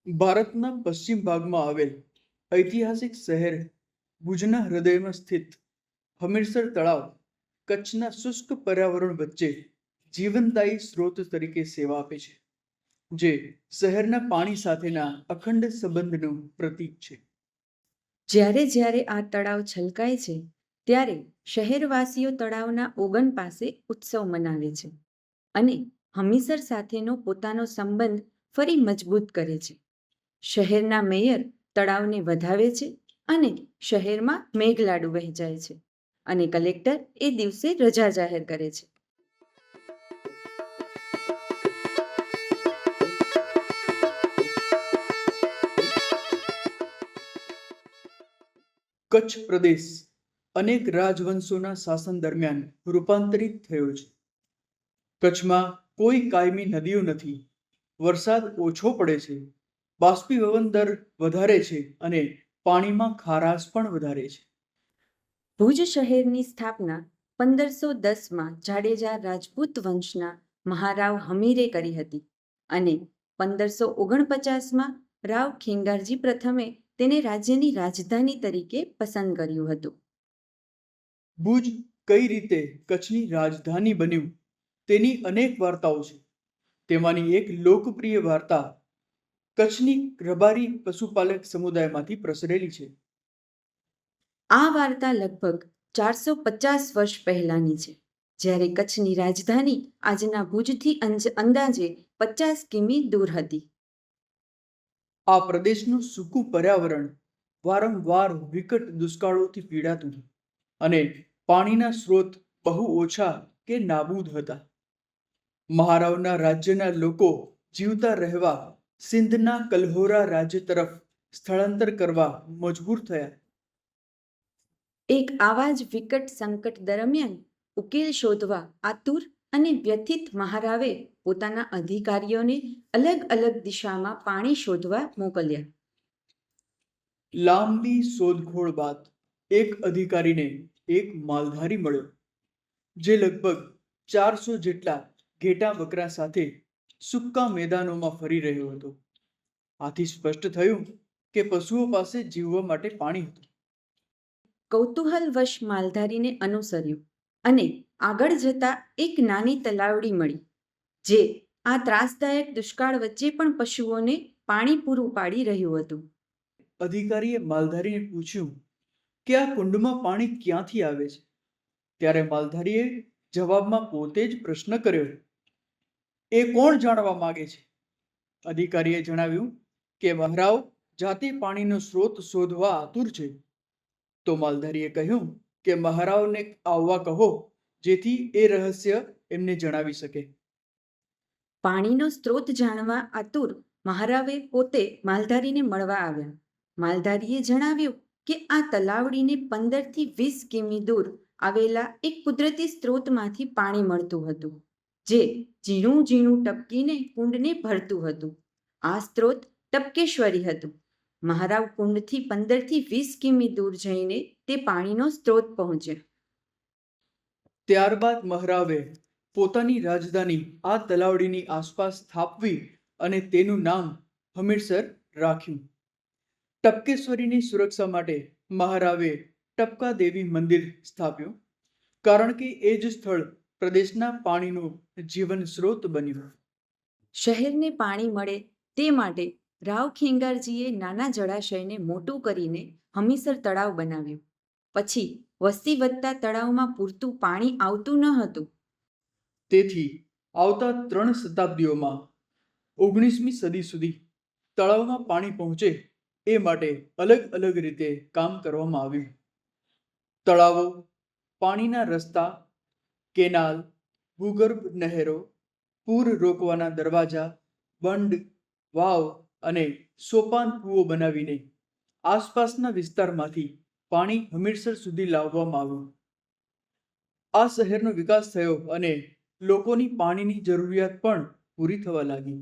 ભારતના પશ્ચિમ ભાગમાં આવેલ ઐતિહાસિક શહેર ભુજના હૃદયમાં સ્થિત હમીરસર તળાવ કચ્છના શુષ્ક પર્યાવરણ વચ્ચે જીવનદાયી સ્ત્રોત તરીકે સેવા આપે છે, જે શહેરના પાણી સાથેના અખંડ સંબંધનું પ્રતીક છે. જ્યારે જ્યારે આ તળાવ છલકાય છે ત્યારે શહેરવાસીઓ તળાવના ઓગન પાસે ઉત્સવ મનાવે છે અને હમીસર સાથેનો પોતાનો સંબંધ ફરી મજબૂત કરે છે. શહેરના મેયર તળાવને વધાવે છે અને શહેરમાં મેઘલાડુ વહેંચાય છે અને કલેક્ટર એ દિવસે રજા જાહેર કરે છે. કચ્છ પ્રદેશ અનેક રાજવંશોના શાસન દરમિયાન રૂપાંતરિત થયો છે. કચ્છમાં કોઈ કાયમી નદીઓ નથી, વરસાદ ઓછો પડે છે, બાષ્પીભવન દર વધારે છે અને પાણીમાં ખારાશ પણ વધારે છે. ભુજ શહેરની સ્થાપના 1510માં જાડેજા રાજપૂત વંશના મહારાવ હમીરે કરી હતી અને 1549માં રાવ ખેંગારજી પ્રથમે તેને રાજ્યની રાજધાની તરીકે પસંદ કર્યું હતું. ભુજ કઈ રીતે કચ્છની રાજધાની બન્યું તેની અનેક વાર્તાઓ છે. તેમાંની એક લોકપ્રિય વાર્તા કચ્છની રબારી પશુપાલક સમુદાયમાંથી પ્રસરેલી છે. આ વાર્તા લગભગ 450 વર્ષ પહેલાની છે, જ્યારે કચ્છની રાજધાની આજના ભુજથી અંદાજે 50 કિમી દૂર હતી. આ પ્રદેશનું સૂકું પર્યાવરણ વારંવાર વિકટ દુષ્કાળોથી પીડાતું અને પાણીના સ્ત્રોત બહુ ઓછા કે નાબૂદ હતા. મહારાવના રાજ્યના લોકો જીવતા રહેવા સિંધના કલ્હોરા રાજ્ય તરફ સ્થળાંતર કરવા મજબૂર થયા. એક આવા જ વિકટ સંકટ દરમિયાન ઉકેલ શોધવા આતુર અને વ્યથિત મહારાવે પોતાના અધિકારીઓને અલગ અલગ દિશામાં પાણી શોધવા મોકલ્યા. લાંબી શોધખોળ બાદ એક અધિકારીને એક માલધારી મળ્યો, જે લગભગ 400 જેટલા ઘેટા બકરા સાથે સૂકા મેદાનોમાં ફરી રહ્યો હતો. આથી સ્પષ્ટ થયું કે પશુઓ પાસે જીવવા માટે પાણી હતું. કૌતૂહલવશ માલધારીને અનુસર્યું અને આગળ જતા એક નાની તલાવડી મળી, જે આ ત્રાસદાયક દુષ્કાળ વચ્ચે પણ પશુઓને પાણી પૂરું પાડી રહ્યું હતું. અધિકારીએ માલધારીને પૂછ્યું કે આ કુંડમાં પાણી ક્યાંથી આવે છે. ત્યારે માલધારીએ જવાબમાં પોતે જ પ્રશ્ન કર્યો, એ કોણ જાણવા માંગે છે? અધિકારીએ જણાવ્યું કે મહારાવ જાતે પાણીનો સ્ત્રોત શોધવા આતુર છે. તો માલધારીએ કહ્યું કે મહારાવને આવવા કહો, જેથી એ રહસ્ય એમને જણાવી શકે. પાણીનો સ્ત્રોત જાણવા આતુર મહારાવે પોતે માલધારીને મળવા આવ્યા. માલધારીએ જણાવ્યું કે આ તલાવડીને 15થી 20 કિમી દૂર આવેલા એક કુદરતી સ્ત્રોતમાંથી પાણી મળતું હતું, જે ઝીણું ઝીણું ટપકીને કુંડને ભરતું હતું. આ સ્ત્રોત ટપકેશ્વરી હતું. મહારાવ કુંડથી 15થી 20 કિમી દૂર જઈને તે પાણીનો સ્ત્રોત પહોંચ્યા. ત્યારબાદ મહારાવે પોતાની રાજધાની આ તલાવડીની આસપાસ સ્થાપવી અને તેનું નામ હમીરસર રાખ્યું. ટપકેશ્વરીની સુરક્ષા માટે મહારાવે ટપકા દેવી મંદિર સ્થાપ્યું, કારણ કે એ જ સ્થળ પ્રદેશના પાણીનો જીવન સ્ત્રોત બન્યું. શહેરને પાણી મળે તે માટે રાવ ખેંગારજીએ નાના જળાશયને મોટું કરીને હમીસર તળાવ બનાવ્યું. પછી વસ્તી વધતા તળાવમાં પૂરતું પાણી આવતું ન હતું. તેથી આવતા 3 શતાબ્દીઓમાં 19મી સદી સુધી તળાવમાં પાણી પહોંચે એ માટે અલગ અલગ રીતે કામ કરવામાં આવ્યું. તળાવો, પાણીના રસ્તા, કેનાલ, ભૂગર્ભ નહેરો, પૂર રોકવાના દરવાજા, બંધ, વાવ અને સોપાન કૂવો બનાવીને આસપાસના વિસ્તારમાંથી પાણી હમીરસર સુધી લાવવામાં આવ્યું. આ શહેરનો વિકાસ થયો અને લોકોની પાણીની જરૂરિયાત પણ પૂરી થવા લાગી.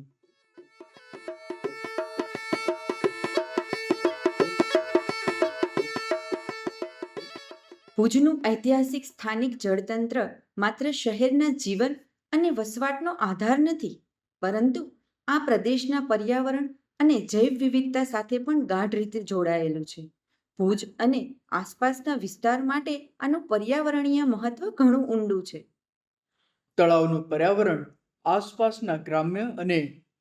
ભુજનું ઐતિહાસિક સ્થાનિક જળતંત્ર માત્ર શહેરના જીવન અને વસવાટનો આધાર નથી, પરંતુ આ પ્રદેશના પર્યાવરણ અને જૈવ વિવિધતા સાથે પણ ગાઢ રીતે જોડાયેલું છે. ભુજ અને આસપાસના વિસ્તાર માટે આનું પર્યાવરણીય મહત્વ ઘણું ઊંડું છે. તળાવનું પર્યાવરણ આસપાસના ગ્રામ્ય અને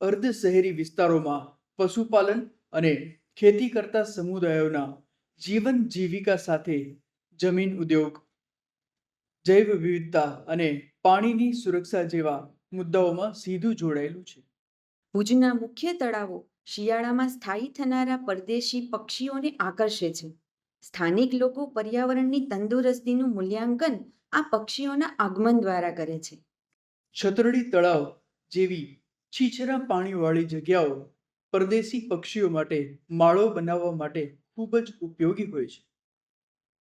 અર્ધ શહેરી વિસ્તારોમાં પશુપાલન અને ખેતી કરતા સમુદાયોના જીવન જીવિકા સાથે જમીન ઉદ્યોગ, જૈવ વિવિધતા અને પાણીની સુરક્ષા જેવા મુદ્દાઓમાં સીધું જોડાયેલું છે. ભુજના મુખ્ય તળાવો શિયાળામાં સ્થાયી થનારા પરદેશી પક્ષીઓને આકર્ષે છે. સ્થાનિક લોકો પર્યાવરણની તંદુરસ્તીનું મૂલ્યાંકન આ પક્ષીઓના આગમન દ્વારા કરે છે. છતરડી તળાવ જેવી છીછરા પાણીવાળી જગ્યાઓ પરદેશી પક્ષીઓ માટે માળો બનાવવા માટે ખૂબ જ ઉપયોગી હોય છે.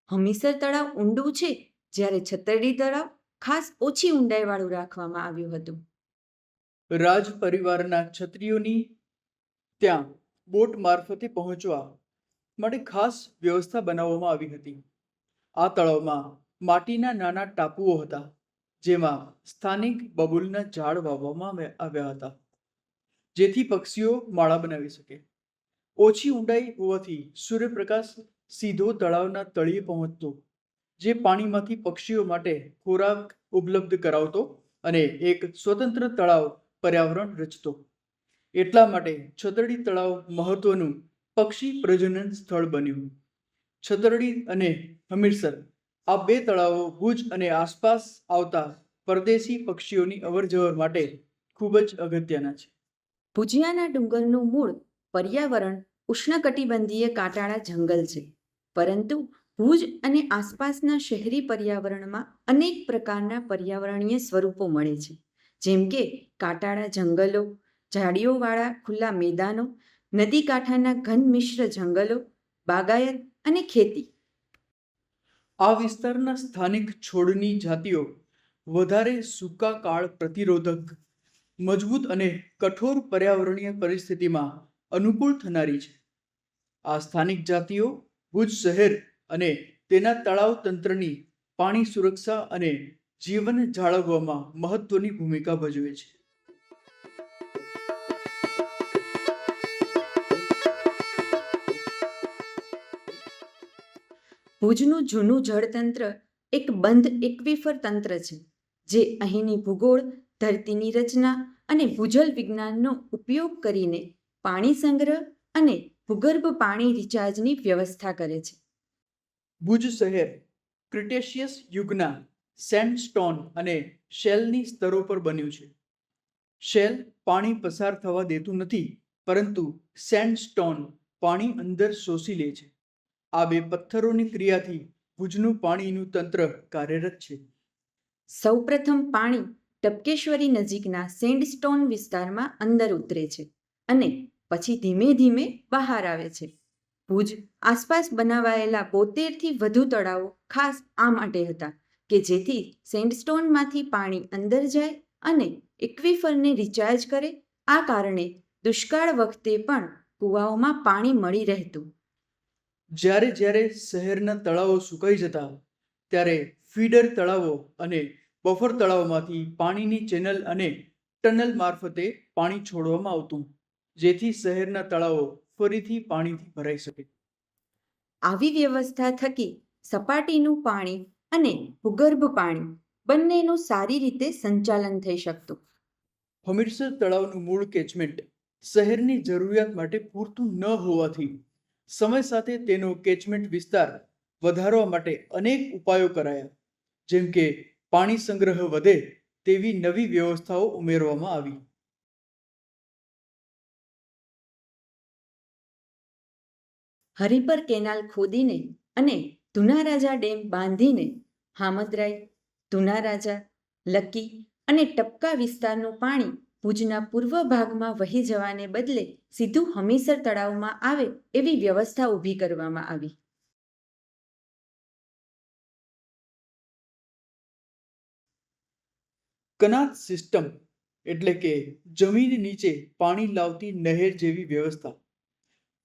હમીસર તળાવ ઊંડું છે, જ્યારે છતરડી તળાવ ખાસ ઓછી ઊંડાઈવાળું રાખવામાં આવ્યું હતું. રાજ પરિવારના છત્રીઓની ત્યાં બોટ મારફતે પહોંચવા માટે ખાસ વ્યવસ્થા બનાવવામાં આવી હતી. આ તળાવમાં માટીના નાના ટાપુઓ હતા, જેમાં સ્થાનિક બબૂલના ઝાડ વાવવામાં આવ્યા હતા, જેથી પક્ષીઓ માળા બનાવી શકે. ઓછી ઊંડાઈ હોવાથી સૂર્યપ્રકાશ સીધો તળાવના તળિયે પહોંચતો, જે પાણીમાંથી પક્ષીઓ માટે ખોરાક ઉપલબ્ધ કરાવતો અને એક સ્વતંત્ર તળાવ પર્યાવરણ રચતો. એટલા માટે છતરડી તળાવ મહત્વનું પક્ષી પ્રજનન સ્થળ બન્યું. છતરડી અને હમીરસર આ બે તળાવો ભુજ અને આસપાસ આવતા પરદેશી પક્ષીઓની અવરજવર માટે ખૂબ જ અગત્યના છે. ભુજિયાના ડુંગરનું મૂળ પર્યાવરણ ઉષ્ણકટિબંધીય કાંટાળા જંગલ છે, પરંતુ ભુજ અને આસપાસના શહેરી પર્યાવરણમાં અનેક પ્રકારના પર્યાવરણીય સ્વરૂપો મળે છે, જેમ કે કાંટાળા જંગલો, ઝાડીઓવાળા ખુલ્લા મેદાનો, નદી કાંઠાના ઘન મિશ્ર જંગલો, બાગાયત અને ખેતી. આ વિસ્તારના સ્થાનિક છોડની જાતિઓ વધારે સૂકા કાળ પ્રતિરોધક, મજબૂત અને કઠોર પર્યાવરણીય પરિસ્થિતિમાં અનુકૂળ થનારી છે. આ સ્થાનિક જાતિઓ ભુજ શહેર અને તેના તળાવ તંત્રની પાણી સુરક્ષા અને જીવન જાળવવામાં મહત્વની ભૂમિકા ભજવે છે. ભુજનું જૂનું જળતંત્ર એક બંધ એક્વિફર તંત્ર છે, જે અહીંની ભૂગોળ, ધરતીની રચના અને ભૂજલ વિજ્ઞાનનો ઉપયોગ કરીને પાણી સંગ્રહ અને ભૂગર્ભ પાણી રિચાર્જની વ્યવસ્થા કરે છે. ભુજ શહેર ક્રિટેશિયસ યુગના સેન્ડસ્ટોન અને શેલની સ્તરો પર બન્યું છે. શેલ પાણી પસાર થવા દેતું નથી, પરંતુ સેન્ડસ્ટોન પાણી અંદર શોષી લે છે. આ બે પથ્થરોની ક્રિયાથી ભુજનું પાણીનું તંત્ર કાર્યરત છે. સૌપ્રથમ પાણી ટપકેશ્વરી નજીકના સેન્ડસ્ટોન વિસ્તારમાં અંદર ઉતરે છે અને પછી ધીમે ધીમે બહાર આવે છે. ભુજ આસપાસ બનાવાયેલા 72થી વધુ તળાવો ખાસ આ માટે હતા કે જેથી સેન્ડસ્ટોનમાંથી પાણી અંદર જાય અને એક્વિફરને રિચાર્જ કરે. આ કારણે દુષ્કાળ વખતે પણ કૂવાઓમાં પાણી મળી રહેતું. જ્યારે જ્યારે શહેરના તળાવો સુકાઈ જતા, ત્યારે ફીડર તળાવો અને બફર તળાવોમાંથી પાણીની ચેનલ અને ટનલ મારફતે પાણી છોડવામાં આવતું, જેથી શહેરના તળાવો ફરીથી પાણીથી ભરાઈ શકે. આવી વ્યવસ્થા થકી સપાટીનું પાણી અને ભૂગર્ભ પાણી બંનેનું સારી રીતે સંચાલન થઈ શકતું. હમીરસર તળાવનું મૂળ કેચમેન્ટ શહેરની જરૂરિયાત માટે પૂરતું ન હોવાથી સમય સાથે તેનો કેચમેન્ટ વિસ્તાર વધારવા માટે અનેક ઉપાયો કરાયા, જેમ કે પાણી સંગ્રહ વધે તેવી નવી વ્યવસ્થાઓ ઉમેરવામાં આવી. હરિપર કેનાલ ખોદીને અને ધુનારાજા ડેમ બાંધીને હામદરાઈ, ધુનારાજા, લકી અને ટપકા વિસ્તારનું પાણી ભુજના પૂર્વ ભાગમાં વહી જવાને બદલે સીધું હમીસર તળાવમાં આવે એવી વ્યવસ્થા ઊભી કરવામાં આવી. કનાત સિસ્ટમ એટલે કે જમીન નીચે પાણી લાવતી નહેર જેવી વ્યવસ્થા.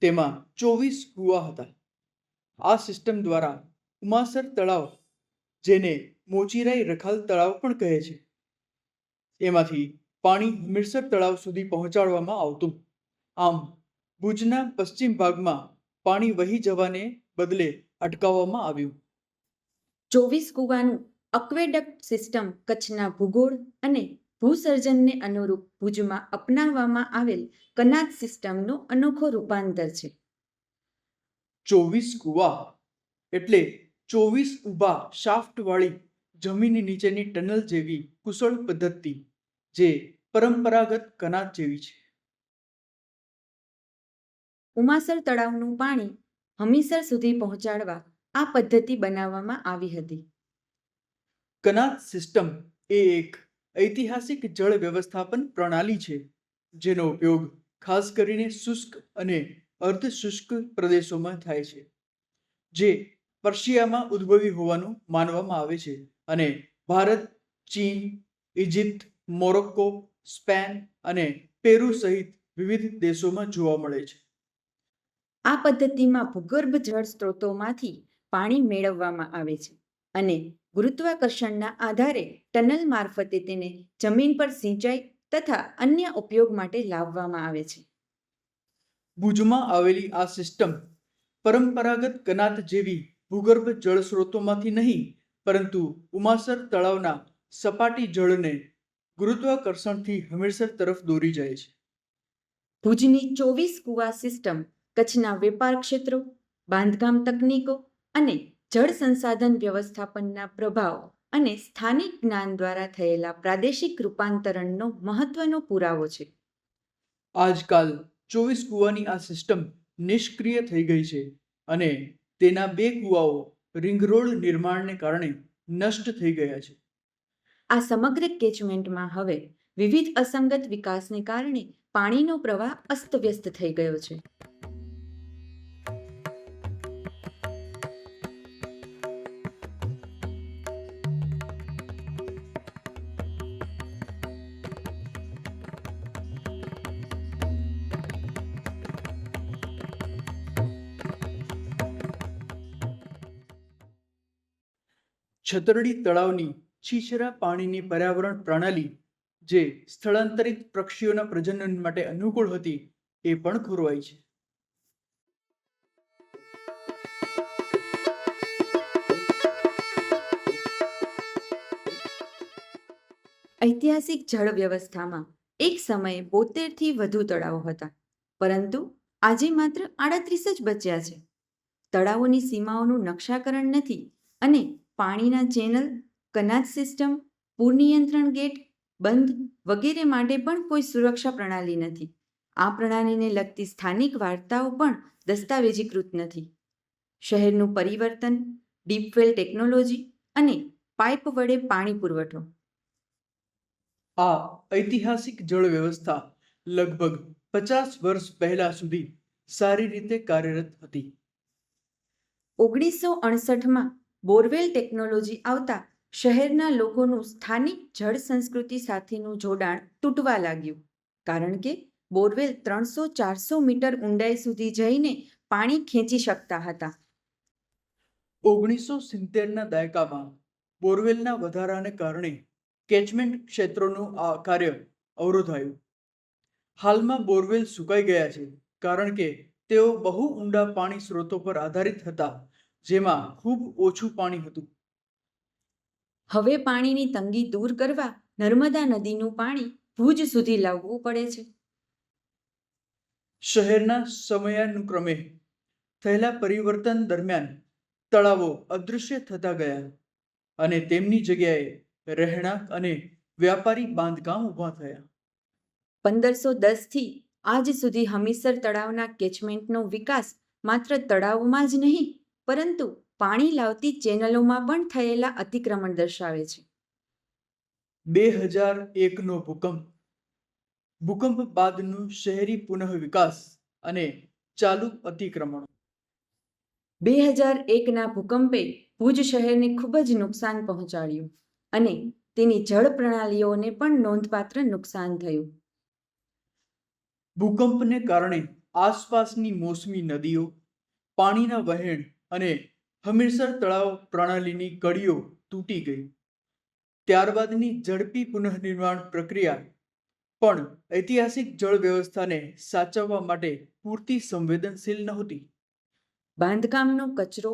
તેમાં 24 કૂવા હતા. આ સિસ્ટમ દ્વારા ઉમાસર તળાવ, જેને મોચીરાઈ રખાલ તળાવ પણ કહે છે, એમાંથી પાણી હમીરસર તળાવ સુધી પહોંચાડવામાં આવતું. આમ ભુજના પશ્ચિમ ભાગમાં પાણી વહી જવાને બદલે અટકાવવામાં આવ્યું. 24 કૂવાનું અક્વેડક્ટ સિસ્ટમ કચ્છના ભૂગોળ અને ભૂસર્જનને અનુરૂપ ભુજમાં અપનાવવામાં આવેલ કનાત સિસ્ટમનું અનોખો રૂપાંતર છે. 24 કૂવા એટલે 24 ઊભા શાફ્ટવાળી જમીન નીચેની ટનલ જેવી કુશળ પદ્ધતિ જે પરંપરાગત કનાત જેવી છે. ઉમાસર તળાવનું પાણી હમીસર સુધી પહોંચાડવા આ પદ્ધતિ બનાવવામાં આવી હતી. કનાત સિસ્ટમ એ એક ઐતિહાસિક જળ વ્યવસ્થાપન પ્રણાલી છે જેનો ઉપયોગ ખાસ કરીને શુષ્ક અને અર્ધ શુષ્ક પ્રદેશોમાં થાય છે, જે પર્શિયામાં ઉદ્ભવી હોવાનું માનવામાં આવે છે અને ભારત, ચીન, ઇજિપ્ત, મોરોક્કો, સ્પેન અને પેરુ સહિત વિવિધ દેશોમાં જોવા મળે છે. આ પદ્ધતિમાં ભૂગર્ભ જળ સ્ત્રોતોમાંથી પાણી મેળવવામાં આવે છે અને ગુરુત્વાકર્ષણના આધારે ટનલ મારફતે તેને જમીન પર સિંચાઈ તથા અન્ય ઉપયોગ માટે લાવવામાં આવે છે. ભુજમાં આવેલી આ સિસ્ટમ પરંપરાગત કનાત જેવી ભૂગર્ભ જળ સ્ત્રોતોમાંથી નહીં, પરંતુ ઉમાસર તળાવના સપાટી જળને ગુરુત્વાકર્ષણથી હમીરસર તરફ દોરી જાય છે. ભુજની 24 કૂવા સિસ્ટમ કચ્છના વેપાર ક્ષેત્રો, બાંધકામ તકનીકો અને જળ સંસાધન વ્યવસ્થાપનના પ્રભાવ અને સ્થાનિક જ્ઞાન દ્વારા થયેલા પ્રાદેશિક રૂપાંતરણનો મહત્વનો પુરાવો છે. આજકાલ 24 કૂવાની આ સિસ્ટમ નિષ્ક્રિય થઈ ગઈ છે અને તેના 2 કૂવાઓ રિંગ રોડ નિર્માણને કારણે નષ્ટ થઈ ગયા છે. આ સમગ્ર કેચમેન્ટમાં હવે વિવિધ અસંગત વિકાસને કારણે પાણીનો પ્રવાહ અસ્તવ્યસ્ત થઈ ગયો છે. છતરડી તળાવની છીછરા પાણીની પર્યાવરણ પ્રણાલી જે સ્થળાંતરિત પક્ષીઓના પ્રજનન માટે અનુકૂળ હતી એ પણ ખોરવાઈ છે. ઐતિહાસિક જળ વ્યવસ્થામાં એક સમયે 72થી વધુ તળાવો હતા, પરંતુ આજે માત્ર 38 જ બચ્યા છે. તળાવોની સીમાઓનું નકશાકરણ નથી અને પાણીના ચેનલ, કનાત સિસ્ટમ, પૂર નિયંત્રણ ગેટ, બંધ વગેરે માટે પણ કોઈ સુરક્ષા પ્રણાલી નથી. આ પ્રણાલીને લગતી સ્થાનિક વાર્તાઓ પણ દસ્તાવેજીકૃત નથી. શહેરનું પરિવર્તન, ડીપવેલ ટેકનોલોજી અને પાઇપ વડે પાણી પુરવઠો. આ ઐતિહાસિક જળ વ્યવસ્થા લગભગ 50 વર્ષ પહેલા સુધી સારી રીતે કાર્યરત હતી. 1968માં બોરવેલ ટેકનોલોજી આવતા શહેરના લોકોનું સ્થાનિક જળ સંસ્કૃતિ સાથેનું જોડાણ તૂટવા લાગ્યું, કારણ કે બોરવેલ 300-400 મીટર ઊંડાઈ સુધી જઈને પાણી ખેંચી શકતા હતા. 1970ના દાયકામાં બોરવેલના વધારાને કારણે કેચમેન્ટ ક્ષેત્રોનું આ કાર્ય અવરોધાયું. હાલમાં બોરવેલ સુકાઈ ગયા છે કારણ કે તેઓ બહુ ઊંડા પાણી સ્ત્રોતો પર આધારિત હતા, જેમાં ખૂબ ઓછું પાણી હતું. હવે પાણીની તંગી દૂર કરવા નર્મદા નદીનું પાણી ભુજ સુધી લાવવું પડે છે. શહેરના સમયાનુક્રમે થયેલા પરિવર્તન દરમિયાન તળાવો અદૃશ્ય થતા ગયા અને તેમની જગ્યાએ રહેણાંક અને વ્યાપારી બાંધકામ ઊભા થયા. 1510થી આજ સુધી હમીરસર તળાવના કેચમેન્ટનો વિકાસ માત્ર તળાવોમાં જ નહીં, પરંતુ પાણી લાવતી ચેનલોમાં પણ થયેલા અતિક્રમણ દર્શાવે છે. 2001નો ભૂકંપ બાદનું શહેરી પુનઃવિકાસ અને ચાલુ અતિક્રમણ. 2001ના ભૂકંપે ભુજ શહેરને ખૂબ જ નુકસાન પહોંચાડ્યું અને તેની જળ પ્રણાલીઓને પણ નોંધપાત્ર નુકસાન થયું. ભૂકંપને કારણે આસપાસની મોસમી નદીઓ, પાણીના વહેણ અને હમીરસર તળાવ પ્રણાલીની કડીઓ તૂટી ગઈ. ત્યારબાદની ઝડપી પુનઃનિર્માણ પ્રક્રિયા પણ ઐતિહાસિક જળ વ્યવસ્થાને સાચવવા માટે પૂરતી સંવેદનશીલ નહોતી. બાંધકામનો કચરો,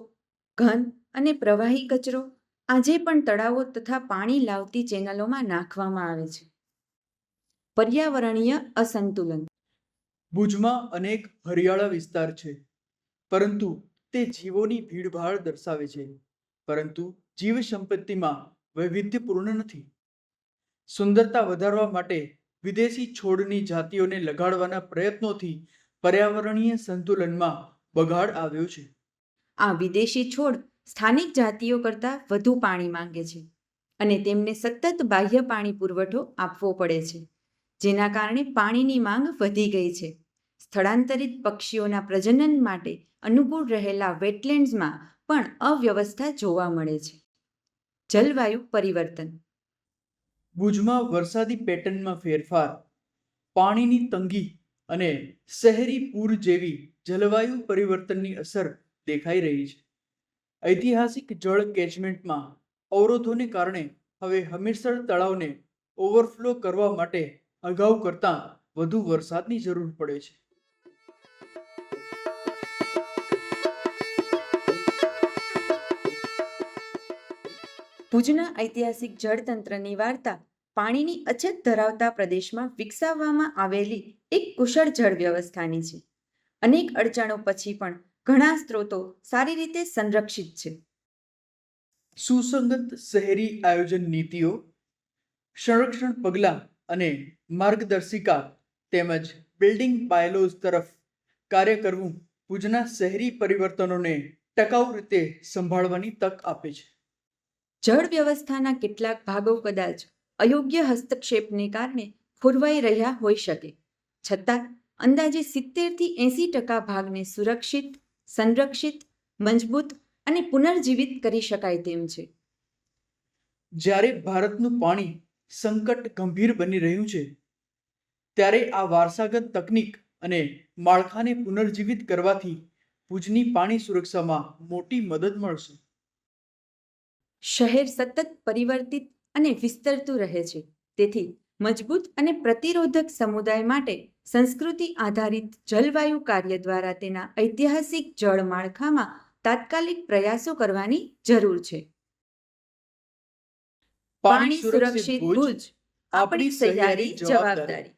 ઘન અને પ્રવાહી કચરો આજે પણ તળાવો તથા પાણી લાવતી ચેનલોમાં નાખવામાં આવે છે. પર્યાવરણીય અસંતુલન. ભુજમાં અનેક હરિયાળા વિસ્તાર છે, પરંતુ તે જીવોની ભીડભાડ દર્શાવે છે, પરંતુ જીવ સંપત્તિમાં વૈવિધ્યપૂર્ણ નથી. સુંદરતા વધારવા માટે વિદેશી છોડની જાતિઓને લગાડવાના પ્રયત્નોથી પર્યાવરણીય સંતુલનમાં બગાડ આવ્યો છે. આ વિદેશી છોડ સ્થાનિક જાતિઓ કરતાં વધુ પાણી માંગે છે અને તેમને સતત બાહ્ય પાણી પુરવઠો આપવો પડે છે, જેના કારણે પાણીની માંગ વધી ગઈ છે. સ્થળાંતરિત પક્ષીઓના પ્રજનન માટે અનુકૂળ રહેલા વેટલેન્ડ્સમાં પણ અવ્યવસ્થા જોવા મળે છે. જલવાયુ પરિવર્તન. ભુજમાં વરસાદી પેટર્નમાં ફેરફાર, પાણીની તંગી અને શહેરી પૂર જેવી જલવાયુ પરિવર્તનની અસર દેખાઈ રહી છે. ઐતિહાસિક જળ કેચમેન્ટમાં અવરોધોને કારણે હવે હમીરસર તળાવને ઓવરફ્લો કરવા માટે અગાઉ કરતાં વધુ વરસાદની જરૂર પડે છે. ભુજના ઐતિહાસિક જળતંત્રની વાર્તા પાણીની અછત ધરાવતા પ્રદેશમાં વિકસાવવામાં આવેલી એક કુશળ જળ વ્યવસ્થાની છે. અનેક અડચણો પછી પણ ઘણા સ્ત્રોતો સારી રીતે સંરક્ષિત છે. સુસંગત શહેરી આયોજન નીતિઓ, સંરક્ષણ પગલાં અને માર્ગદર્શિકા તેમજ બિલ્ડિંગ બાયલોઝ તરફ કાર્ય કરવું ભુજના શહેરી પરિવર્તનોને ટકાઉ રીતે સંભાળવાની તક આપે છે. જળ વ્યવસ્થાના કેટલાક ભાગો કદાચ અયોગ્ય હસ્તક્ષેપને કારણે ખોરવાઈ રહ્યા હોઈ શકે, છતાં અંદાજે 70-80% ભાગને સુરક્ષિત, સંરક્ષિત, મજબૂત અને પુનર્જીવિત કરી શકાય તેમ છે. જ્યારે ભારતનું પાણી સંકટ ગંભીર બની રહ્યું છે, ત્યારે આ વારસાગત તકનીક અને માળખાને પુનર્જીવિત કરવાથી ભુજની પાણી સુરક્ષામાં મોટી મદદ મળશે. શહેર સતત પરિવર્તિત અને વિસ્તરતું રહે છે, તેથી મજબૂત અને પ્રતિરોધક સમુદાય માટે સંસ્કૃતિ આધારિત જલવાયુ કાર્ય દ્વારા તેના ઐતિહાસિક જળ માળખામાં તાત્કાલિક પ્રયાસો કરવાની જરૂર છે. પાણી સુરક્ષિત ભુજ, આપણી સહિયારી જવાબદારી.